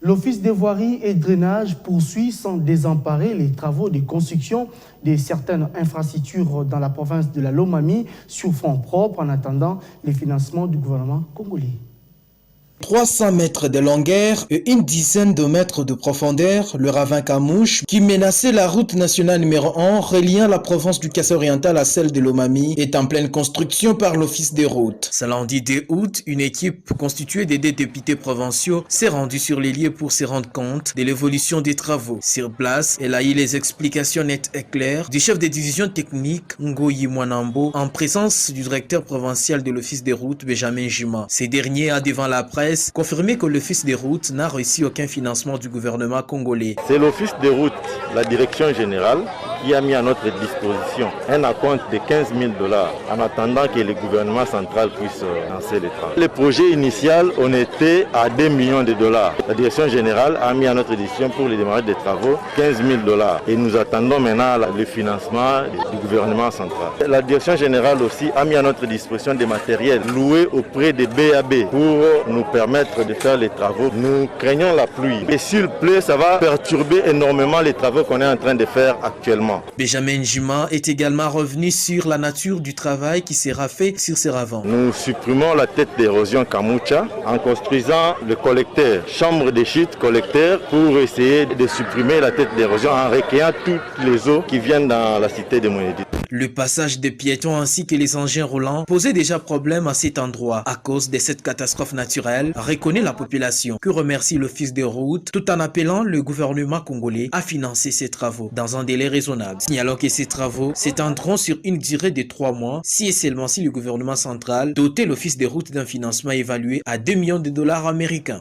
L'Office des voiries et drainage poursuit sans désemparer les travaux de construction de certaines infrastructures dans la province de la Lomami sur fonds propres en attendant les financements du gouvernement congolais. 300 mètres de longueur et une dizaine de mètres de profondeur, le ravin Kamouche, qui menaçait la route nationale numéro 1 reliant la province du Kassai-Oriental à celle de Lomami, est en pleine construction par l'Office des routes. Ce lundi 2 août, une équipe constituée des députés provinciaux s'est rendue sur les lieux pour se rendre compte de l'évolution des travaux. Sur place, elle a eu les explications nettes et claires du chef de division technique Ngoyi Mwanambo en présence du directeur provincial de l'Office des routes Benjamin Juma. Ce dernier a devant la presse confirmé que l'Office des routes n'a reçu aucun financement du gouvernement congolais. C'est l'Office des routes, la direction générale, qui a mis à notre disposition un acompte de 15 000 $ en attendant que le gouvernement central puisse lancer les travaux. Le projet initial, on était à 2 millions de dollars. La direction générale a mis à notre disposition pour le démarrage des travaux 15 000 $. Et nous attendons maintenant le financement du gouvernement central. La direction générale aussi a mis à notre disposition des matériels loués auprès des BAB pour nous permettre de faire les travaux. Nous craignons la pluie. Et s'il pleut, ça va perturber énormément les travaux qu'on est en train de faire actuellement. Benjamin Juma est également revenu sur la nature du travail qui sera fait sur ces ravins. Nous supprimons la tête d'érosion Kamoucha en construisant le collecteur, chambre de chute collecteur, pour essayer de supprimer la tête d'érosion en recueillant toutes les eaux qui viennent dans la cité de Monédit. Le passage des piétons ainsi que les engins roulants posaient déjà problème à cet endroit. À cause de cette catastrophe naturelle, reconnaît la population, que remercie l'Office des routes, tout en appelant le gouvernement congolais à financer ces travaux dans un délai raisonnable. Signalons que ces travaux s'étendront sur une durée de 3 mois, si et seulement si le gouvernement central dotait l'Office des routes d'un financement évalué à 2 millions de dollars américains.